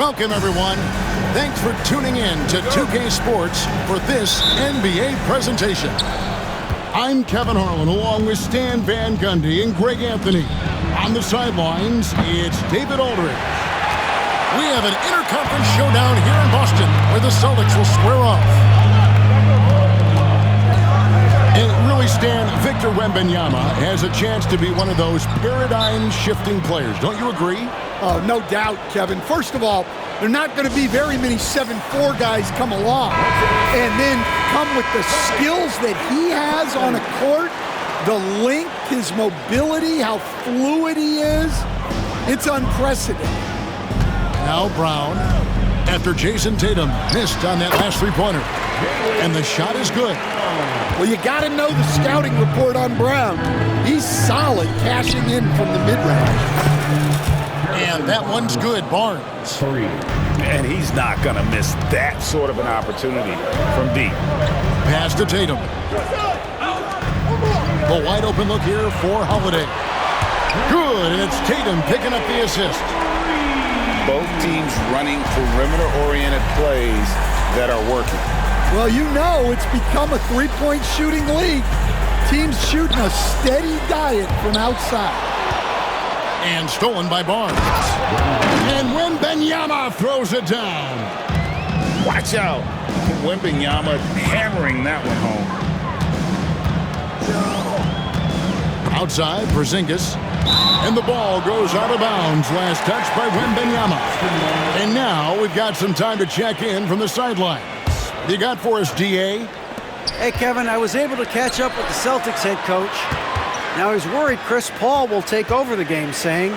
Welcome, everyone. Thanks for tuning in to 2K Sports for this NBA presentation. I'm Kevin Harlan, along with Stan Van Gundy and Greg Anthony. On the sidelines, it's David Aldridge. We have an interconference showdown here in Boston, where the Celtics will square off. And really, Stan, Victor Wembanyama has a chance to be one of those paradigm-shifting players. Don't you agree? Oh, no doubt, Kevin. First of all, there are not going to be very many 7'4" guys come along and then come with the skills that he has on a court, the length, his mobility, how fluid he is. It's unprecedented. Now Brown, after Jason Tatum missed on that last three-pointer. And the shot is good. Well, you got to know the scouting report on Brown. He's solid cashing in from the mid-range. And that one's good, Barnes. And he's not going to miss that sort of an opportunity from deep. Pass to Tatum. The wide open look here for Holiday. Good, and it's Tatum picking up the assist. Both teams running perimeter-oriented plays that are working. Well, you know it's become a three-point shooting league. Teams shooting a steady diet from outside. And stolen by Barnes. And Wembanyama throws it down. Watch out. Wembanyama hammering that one home. Outside, Porzingis. And the ball goes out of bounds. Last touch by Wembanyama. And now we've got some time to check in from the sidelines. You got for us, D.A.? Hey, Kevin, I was able to catch up with the Celtics head coach. Now he's worried Chris Paul will take over the game, saying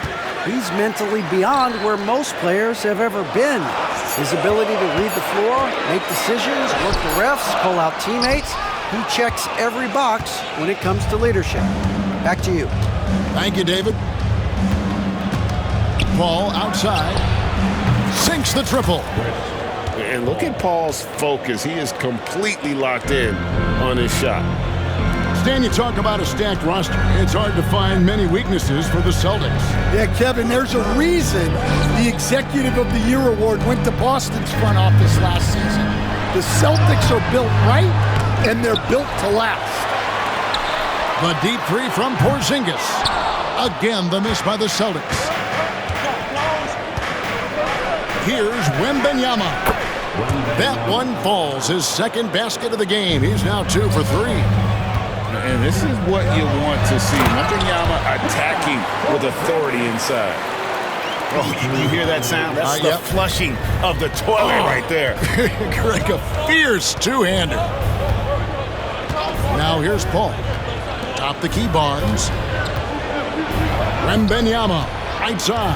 he's mentally beyond where most players have ever been. His ability to read the floor, make decisions, work the refs, call out teammates, he checks every box when it comes to leadership. Back to you. Thank you, David. Paul outside. Sinks the triple. And look at Paul's focus. He is completely locked in on his shot. Stan, you talk about a stacked roster. It's hard to find many weaknesses for the Celtics. Yeah, Kevin, there's a reason the Executive of the Year award went to Boston's front office last season. The Celtics are built right, and they're built to last. The deep three from Porzingis. Again, the miss by the Celtics. Here's Wembanyama. That one falls. His second basket of the game. He's now 2 for 3. And this is what you want to see. Wembanyama attacking with authority inside. Oh, you hear that sound? That's the flushing of the toilet right there. Greg, a fierce two-hander. Now here's Paul. Top the key, Barnes. Wembanyama, right side.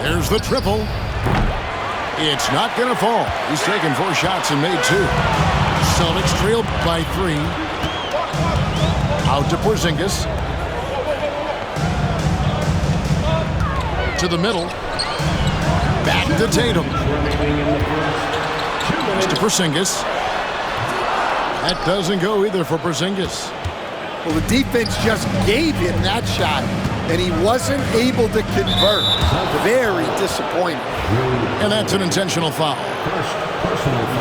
There's the triple. It's not going to fall. He's taken 4 shots and made 2. Celtics trailed by 3. Out to Porzingis. To the middle. Back to Tatum. To Porzingis. That doesn't go either for Porzingis. Well, the defense just gave him that shot, and he wasn't able to convert. Very disappointing. And that's an intentional foul.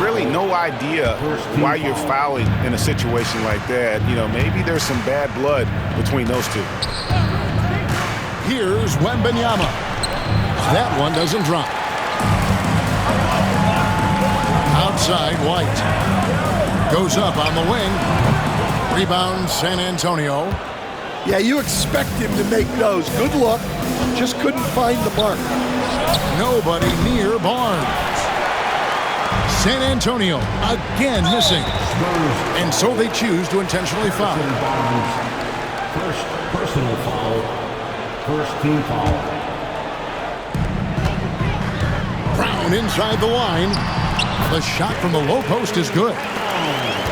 Really no idea why you're fouling in a situation like that. You know, maybe there's some bad blood between those two. Here's Wembanyama. That one doesn't drop. Outside, White. Goes up on the wing. Rebound, San Antonio. Yeah, you expect him to make those. Good look. Just couldn't find the mark. Nobody near Barnes. San Antonio again missing. And so they choose to intentionally foul. First personal foul. First team foul. Brown inside the line. The shot from the low post is good.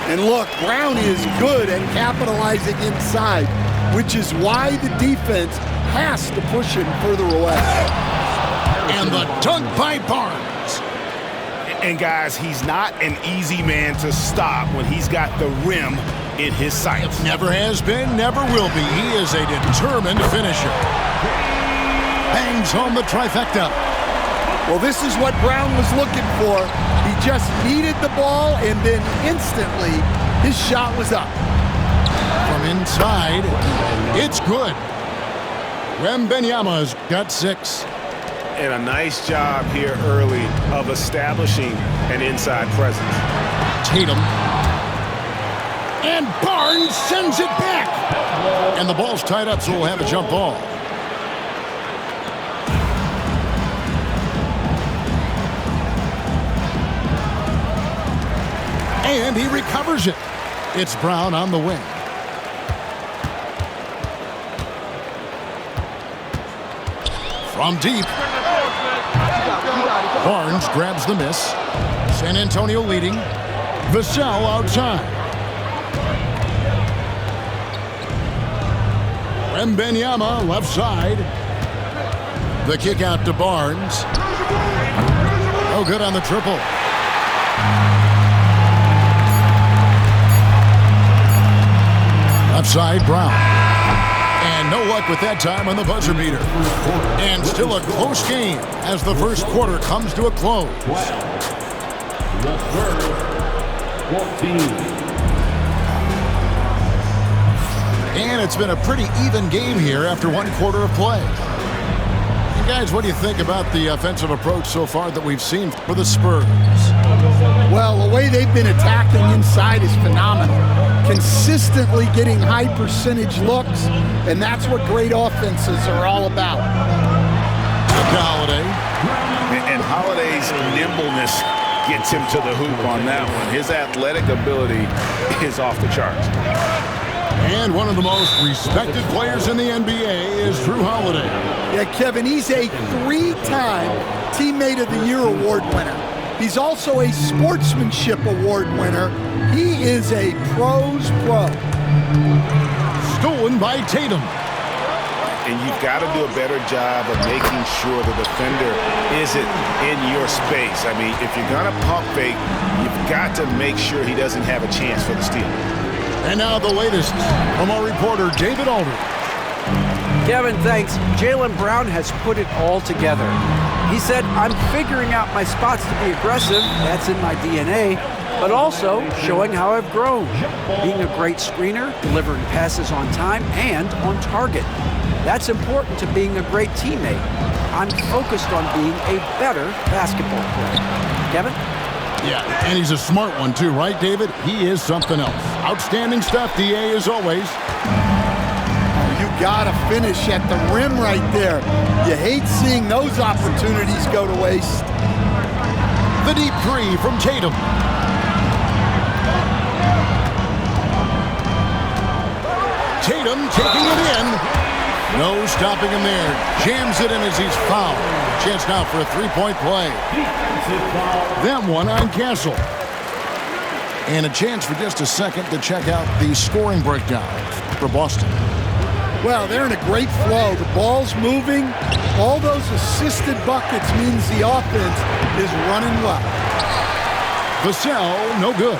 And look, Brown is good at capitalizing inside, which is why the defense has to push him further away. And the dunk by Barnes. And guys, he's not an easy man to stop when he's got the rim in his sights. Never has been, never will be. He is a determined finisher. Bangs home the trifecta. Well, this is what Brown was looking for. He just needed the ball, and then instantly his shot was up. From inside, it's good. Wembanyama's got 6. And a nice job here early of establishing an inside presence. Tatum. And Barnes sends it back. And the ball's tied up, so we'll have a jump ball. And he recovers it. It's Brown on the wing. From deep. Barnes grabs the miss. San Antonio leading. Vassell outside. Wembanyama left side. The kick out to Barnes. Oh, good on the triple. Upside Brown. And no luck with that time on the buzzer beater. And still a close game as the first quarter comes to a close. The third, 14. And it's been a pretty even game here after one quarter of play. And guys, what do you think about the offensive approach so far that we've seen for the Spurs? Well, the way they've been attacking inside is phenomenal. Consistently getting high percentage looks, and that's what great offenses are all about. Holiday. And Holiday's nimbleness gets him to the hoop on that one. His athletic ability is off the charts. And one of the most respected players in the NBA is Jrue Holiday. Yeah, Kevin, he's a 3-time Teammate of the Year award winner. He's also a Sportsmanship Award winner. He is a pro's pro. Stolen by Tatum. And you've got to do a better job of making sure the defender isn't in your space. I mean, if you're going to pump fake, you've got to make sure he doesn't have a chance for the steal. And now the latest from our reporter, David Aldridge. Kevin, thanks. Jaylen Brown has put it all together. He said, I'm figuring out my spots to be aggressive. That's in my DNA. But also showing how I've grown. Being a great screener, delivering passes on time, and on target. That's important to being a great teammate. I'm focused on being a better basketball player. Kevin? Yeah, and he's a smart one too, right, David? He is something else. Outstanding stuff, DA, as always. You gotta finish at the rim right there. You hate seeing those opportunities go to waste. The deep three from Tatum. Tatum taking it in. No stopping him there. Jams it in as he's fouled. Chance now for a three-point play. That one on Castle. And a chance for just a second to check out the scoring breakdown for Boston. Well, they're in a great flow. The ball's moving. All those assisted buckets means the offense is running well. Vassell, no good.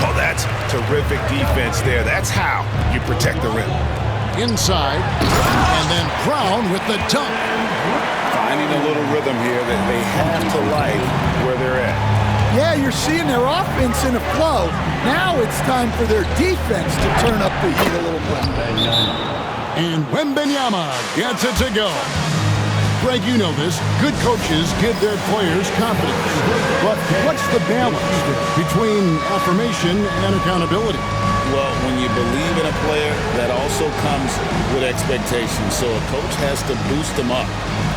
Oh, that's terrific defense there. That's how you protect the rim. Inside, and then Brown with the dunk. Finding a little rhythm here that they have to like where they're at. Yeah, you're seeing their offense in a flow. Now it's time for their defense to turn up the heat a little bit. And Wembanyama gets it to go. Greg, you know this. Good coaches give their players confidence. But what's the balance between affirmation and accountability? Well, when you believe in a player, that also comes with expectations. So a coach has to boost them up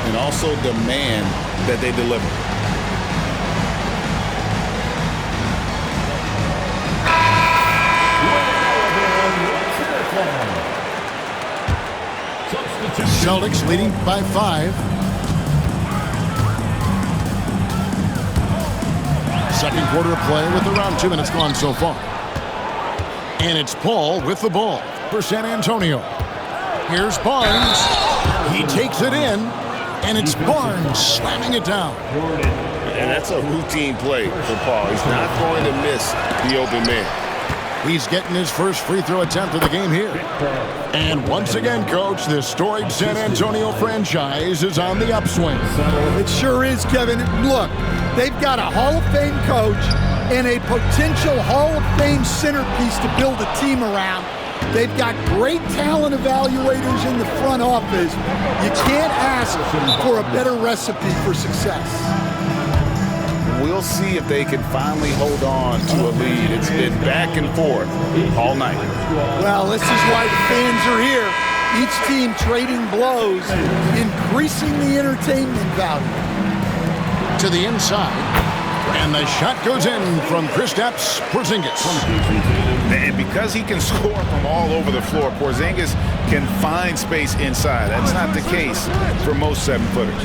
and also demand that they deliver. Celtics leading by 5. Second quarter of play with around 2 minutes gone so far. And it's Paul with the ball for San Antonio. Here's Barnes. He takes it in, and it's Barnes slamming it down. And that's a routine play for Paul. He's not going to miss the open man. He's getting his first free throw attempt of the game here. And once again, Coach, this storied San Antonio franchise is on the upswing. It sure is, Kevin. Look, they've got a Hall of Fame coach and a potential Hall of Fame centerpiece to build a team around. They've got great talent evaluators in the front office. You can't ask for a better recipe for success. We'll see if they can finally hold on to a lead. It's been back and forth all night. Well, this is why the fans are here. Each team trading blows, increasing the entertainment value. To the inside, and the shot goes in from Kristaps Porzingis. And because he can score from all over the floor, Porzingis can find space inside. That's not the case for most 7-footers.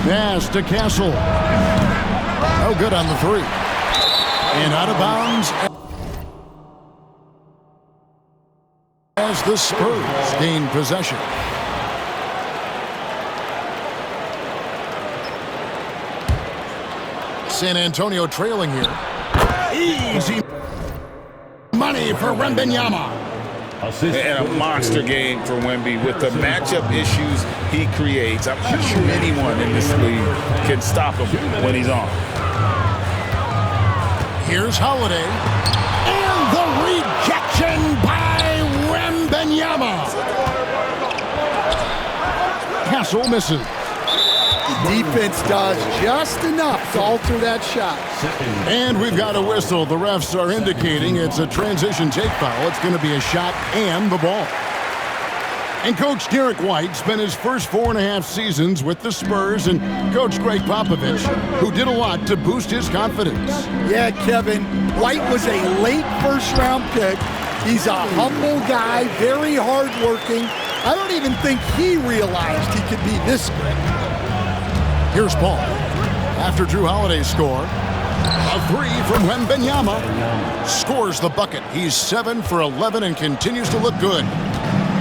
Pass to Castle. No good on the three. And out of bounds as the Spurs gain possession. San Antonio trailing here. Easy money for Wembanyama. And a monster game for Wemby with the matchup issues he creates. I'm not sure anyone in this league can stop him when he's on. Here's Holiday. And the rejection by Wembanyama. Castle misses. Defense does just enough to alter that shot. And we've got a whistle. The refs are indicating it's a transition take foul. It's going to be a shot and the ball. And Coach Derek White spent his first 4.5 seasons with the Spurs and Coach Greg Popovich, who did a lot to boost his confidence. Yeah, Kevin, White was a late first-round pick. He's a humble guy, very hardworking. I don't even think he realized he could be this good. Here's Paul. After Drew Holiday's score, a three from Wembanyama. Scores the bucket. He's 7 for 11 and continues to look good.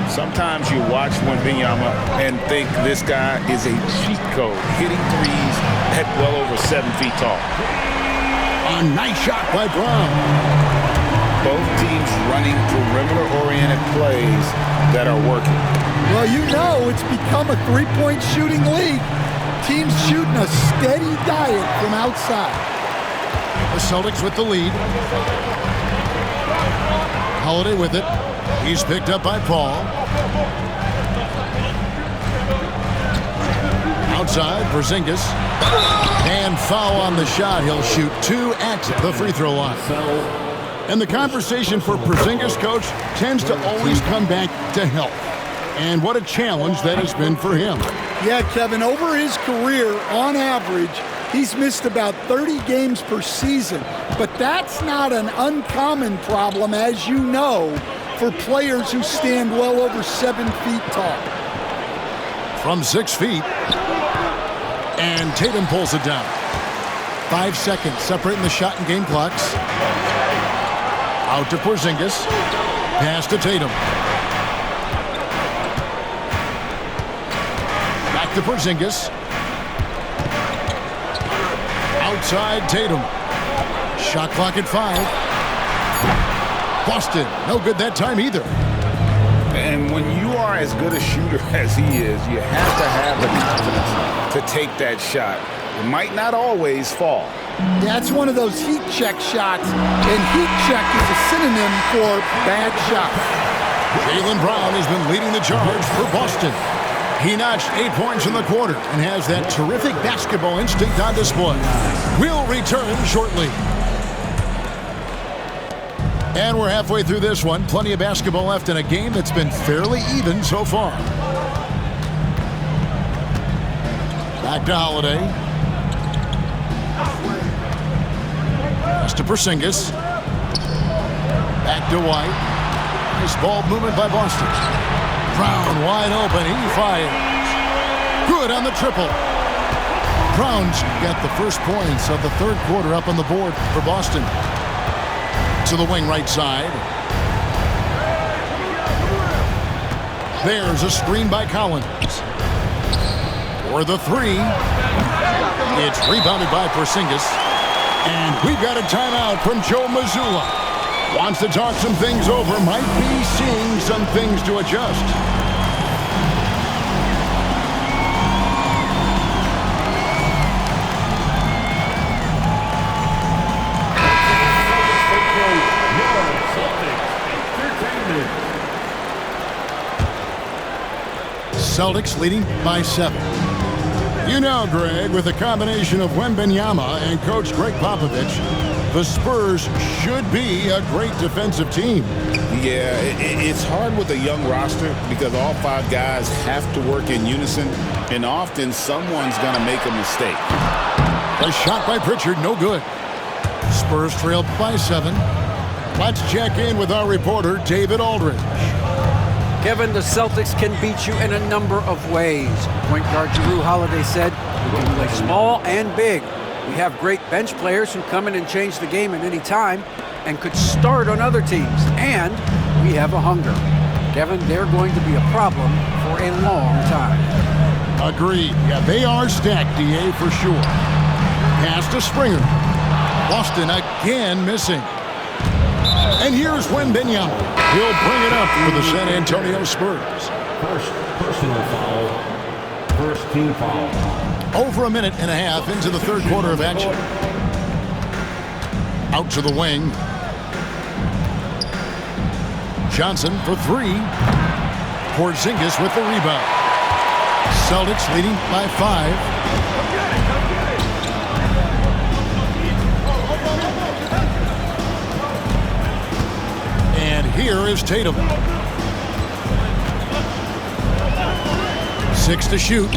Sometimes you watch Wembanyama and think this guy is a cheat code, hitting threes at well over 7 feet tall. A nice shot by Brown. Both teams running perimeter-oriented plays that are working. Well, you know it's become a three-point shooting league. Teams shooting a steady diet from outside. The Celtics with the lead. Holiday with it. He's picked up by Paul. Outside, Porzingis. And foul on the shot. He'll shoot 2 at the free throw line. And the conversation for Porzingis, Coach, tends to always come back to health. And what a challenge that has been for him. Yeah, Kevin, over his career, on average, he's missed about 30 games per season. But that's not an uncommon problem, as you know, for players who stand well over 7 feet tall. From 6 feet. And Tatum pulls it down. 5 seconds separating the shot and game clocks. Out to Porzingis. Pass to Tatum. To Porzingis. Outside Tatum. Shot clock at 5. Boston, no good that time either. And when you are as good a shooter as he is, you have to have the confidence to take that shot. It might not always fall. That's one of those heat check shots, and heat check is a synonym for bad shot. Jaylen Brown has been leading the charge for Boston. He notched 8 points in the quarter and has that terrific basketball instinct on display. We'll return shortly. And we're halfway through this one. Plenty of basketball left in a game that's been fairly even so far. Back to Holiday. Pass to Porzingis. Back to White. Nice ball movement by Boston. Brown wide open. He fires. Good on the triple. Brown's got the first points of the third quarter up on the board for Boston. To the wing right side. There's a screen by Collins. For the three. It's rebounded by Porzingis. And we've got a timeout from Joe Mazzulla. Wants to talk some things over. Might be seeing some things to adjust. Celtics leading by 7. You know, Greg, with a combination of Wembanyama and Coach Greg Popovich, the Spurs should be a great defensive team. Yeah, it's hard with a young roster because all 5 guys have to work in unison, and often someone's going to make a mistake. A shot by Pritchard, no good. Spurs trail by 7. Let's check in with our reporter, David Aldridge. Kevin, the Celtics can beat you in a number of ways. Point guard Jrue Holiday said, "We can play small and big. We have great bench players who come in and change the game at any time and could start on other teams. And we have a hunger." Kevin, they're going to be a problem for a long time. Agreed. Yeah, they are stacked, DA, for sure. Pass to Springer. Boston again missing. And here's Wembanyama. He'll bring it up for the San Antonio Spurs. First personal foul. First team foul. Over a minute and a half into the third quarter of action. Out to the wing. Johnson for 3. Porzingis with the rebound. Celtics leading by 5. And here is Tatum. 6 to shoot.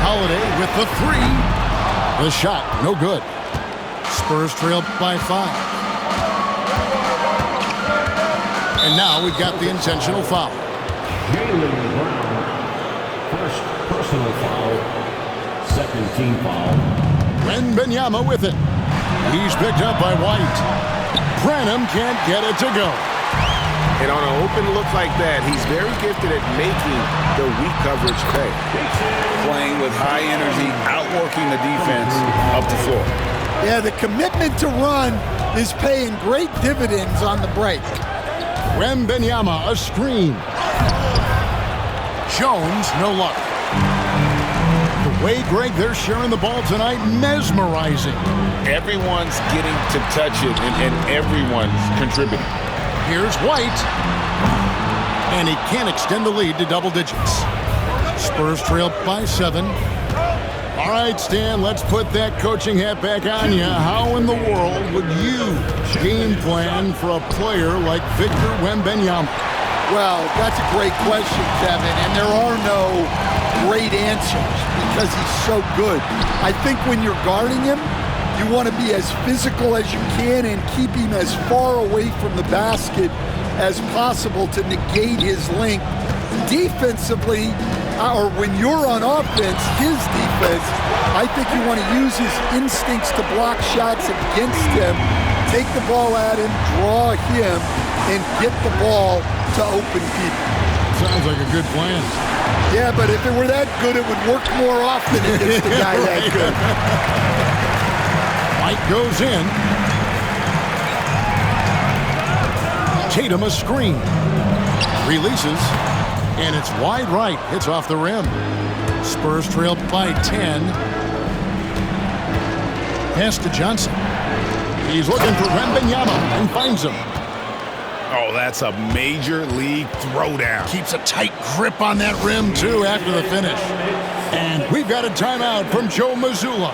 Holiday with the 3. The shot, no good. Spurs trail by 5. And now we've got the intentional foul. Jaylen Brown. First personal foul. Second team foul. Wembanyama with it. He's picked up by White. Branham can't get it to go. And on an open look like that, he's very gifted at making the weak coverage pay. Playing with high energy, outworking the defense up the floor. Yeah, the commitment to run is paying great dividends on the break. Wembanyama, a screen. Jones, no luck. The way, Greg, they're sharing the ball tonight, mesmerizing. Everyone's getting to touch it, and everyone's contributing. Here's White. And he can't extend the lead to double digits. Spurs trail by 7. All right, Stan, let's put that coaching hat back on you. How in the world would you game plan for a player like Victor Wembanyama? Well, that's a great question, Kevin, and there are no great answers because he's so good. I think when you're guarding him, you want to be as physical as you can and keep him as far away from the basket as possible to negate his length. Defensively, or when you're on offense, his defense, I think you want to use his instincts to block shots against him, take the ball at him, draw him, and get the ball to open people. Sounds like a good plan. Yeah, but if it were that good, it would work more often against a guy that good. White goes in. Tatum a screen. Releases. And it's wide right. It's off the rim. Spurs trail by 10. Pass to Johnson. He's looking for Wembanyama and finds him. Oh, that's a major league throwdown. Keeps a tight grip on that rim, too, after the finish. And we've got a timeout from Joe Mazzulla.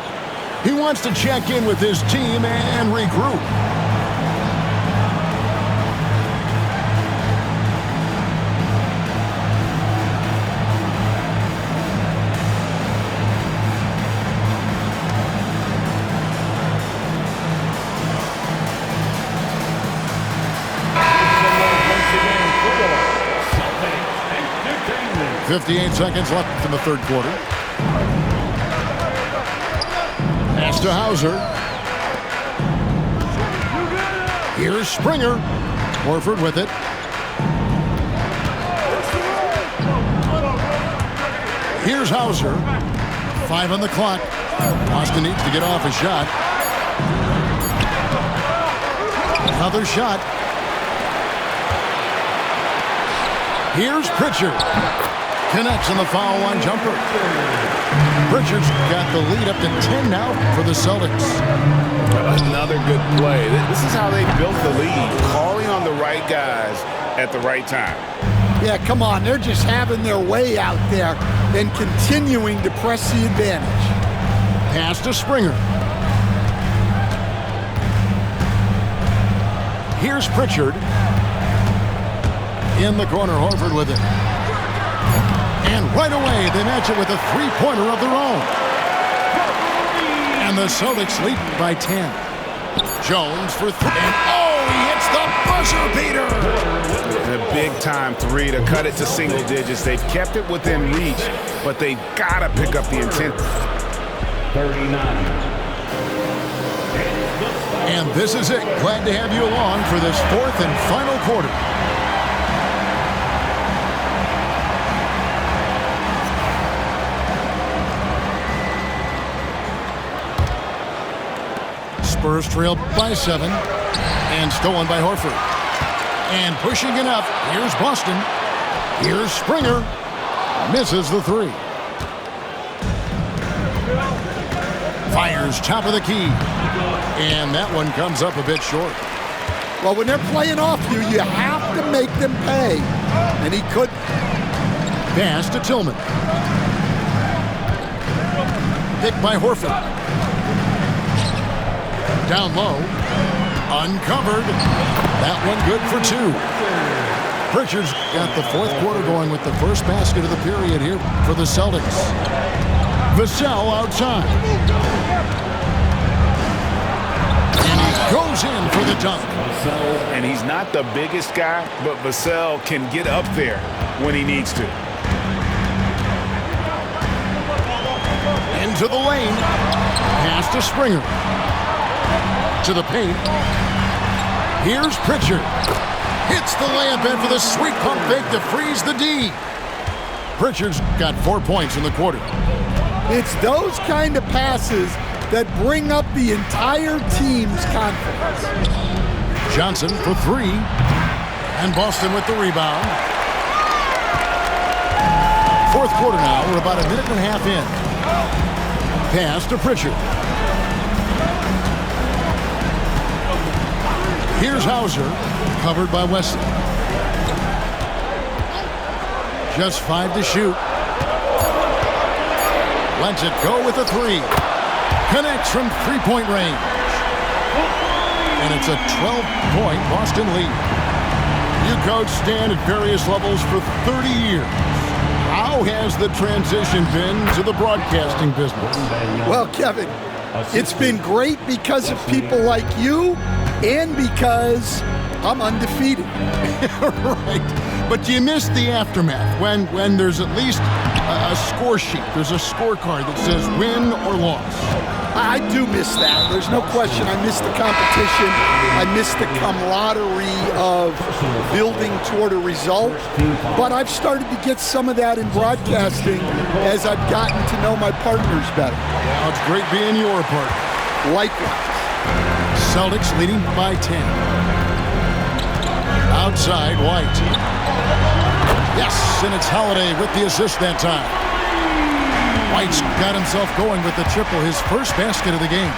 He wants to check in with his team and regroup. Celtics 58 seconds left in the third quarter. Pass to Hauser. Here's Springer. Horford with it. Here's Hauser. 5 on the clock. Boston needs to get off a shot. Another shot. Here's Pritchard. Connects on the foul line jumper. Pritchard's got the lead up to 10 now for the Celtics. Another good play. This is how they built the lead, calling on the right guys at the right time. Yeah, come on. They're just having their way out there and continuing to press the advantage. Pass to Springer. Here's Pritchard. In the corner, Horford with it. And right away, they match it with a three-pointer of their own. And the Celtics lead by 10. Jones for three. And he hits the buzzer beater. And a big-time three to cut it to single digits. They've kept it within reach, but they've got to pick up the intent. 39. And this is it. Glad to have you along for this fourth and final quarter. Spurs trail by 7 and stolen by Horford. And pushing it up, here's Boston. Here's Springer. Misses the three. Fires top of the key. And that one comes up a bit short. Well, when they're playing off you, you have to make them pay. And he couldn't. Pass to Tillman. Picked by Horford. Down low. Uncovered. That one good for two. Pritchard's got the fourth quarter going with the first basket of the period here for the Celtics. Vassell outside. And he goes in for the dunk. And he's not the biggest guy, but Vassell can get up there when he needs to. Into the lane. Pass to Springer. To the paint. Here's Pritchard. Hits the layup in for the sweet pump fake to freeze the D. Pritchard's got 4 points in the quarter. It's those kind of passes that bring up the entire team's confidence. Johnson for three. And Boston with the rebound. Fourth quarter now. We're about a minute and a half in. Pass to Pritchard. Here's Hauser, covered by Wesley. Just 5 to shoot. Lets it go with a three. Connects from three-point range. And it's a 12-point Boston lead. You coached Stan at various levels for 30 years. How has the transition been to the broadcasting business? Well, Kevin, it's been great because of people like you and because I'm undefeated. Right. But you miss the aftermath when there's at least a score sheet. There's a scorecard that says win or loss. I do miss that. There's no question. I miss the competition. I miss the camaraderie of building toward a result. But I've started to get some of that in broadcasting as I've gotten to know my partners better. Well, it's great being your partner. Likewise. Celtics leading by 10. Outside, White. Yes, and it's Holiday with the assist that time. White's got himself going with the triple, his first basket of the game.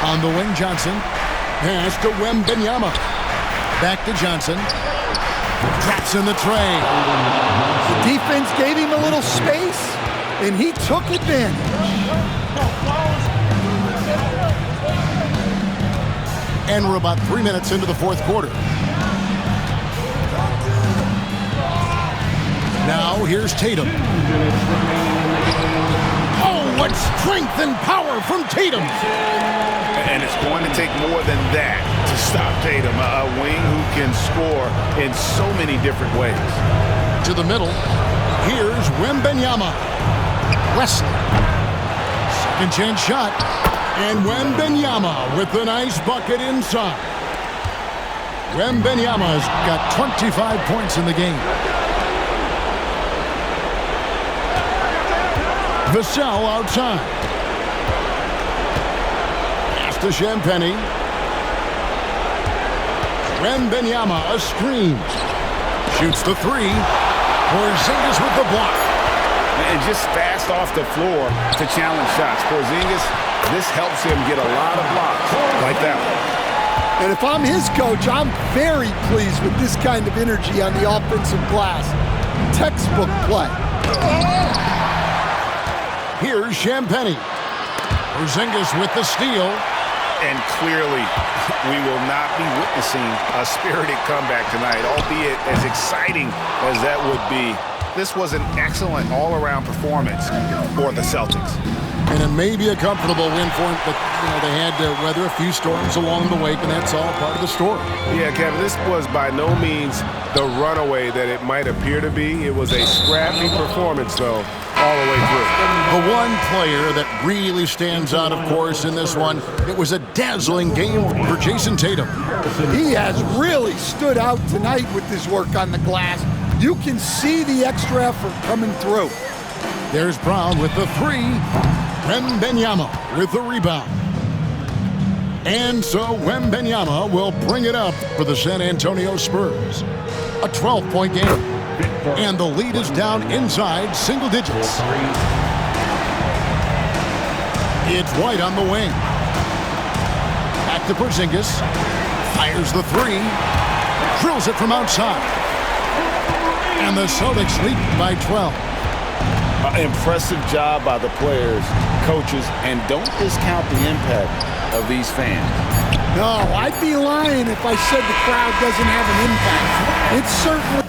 On the wing, Johnson. Pass to Wembanyama. Back to Johnson. Drops in the tray. The defense gave him a little space, and he took advantage. And we're about 3 minutes into the fourth quarter. Now here's Tatum. Oh, what strength and power from Tatum. And it's going to take more than that to stop Tatum, a wing who can score in so many different ways. To the middle, here's Wembanyama. Wesley. Second chance shot. And Wembanyama with the nice bucket inside. Wembanyama's got 25 points in the game. Vassell outside. Pass to Champagnie. Wembanyama a screen. Shoots the three. Porzingis with the block. And just fast off the floor to challenge shots. Porzingis, this helps him get a lot of blocks like that one. And if I'm his coach, I'm very pleased with this kind of energy on the offensive glass. Textbook play. Here's Champagnie. Porzingis with the steal. And clearly, we will not be witnessing a spirited comeback tonight, albeit as exciting as that would be. This was an excellent all-around performance for the Celtics. And it may be a comfortable win for them, but they had to weather a few storms along the way, and that's all part of the story. Yeah, Kevin, this was by no means the runaway that it might appear to be. It was a scrappy performance, though, all the way through. The one player that really stands out, of course, in this one, it was a dazzling game for Jason Tatum. He has really stood out tonight with his work on the glass. You can see the extra effort coming through. There's Brown with the three. Wembanyama with the rebound. And so Wembanyama will bring it up for the San Antonio Spurs. A 12-point game. And the lead is down inside single digits. It's White on the wing. Back to Porzingis. Fires the three. Drills it from outside. And the Celtics lead by 12. Impressive job by the players, coaches, and don't discount the impact of these fans. No, I'd be lying if I said the crowd doesn't have an impact. It's certainly...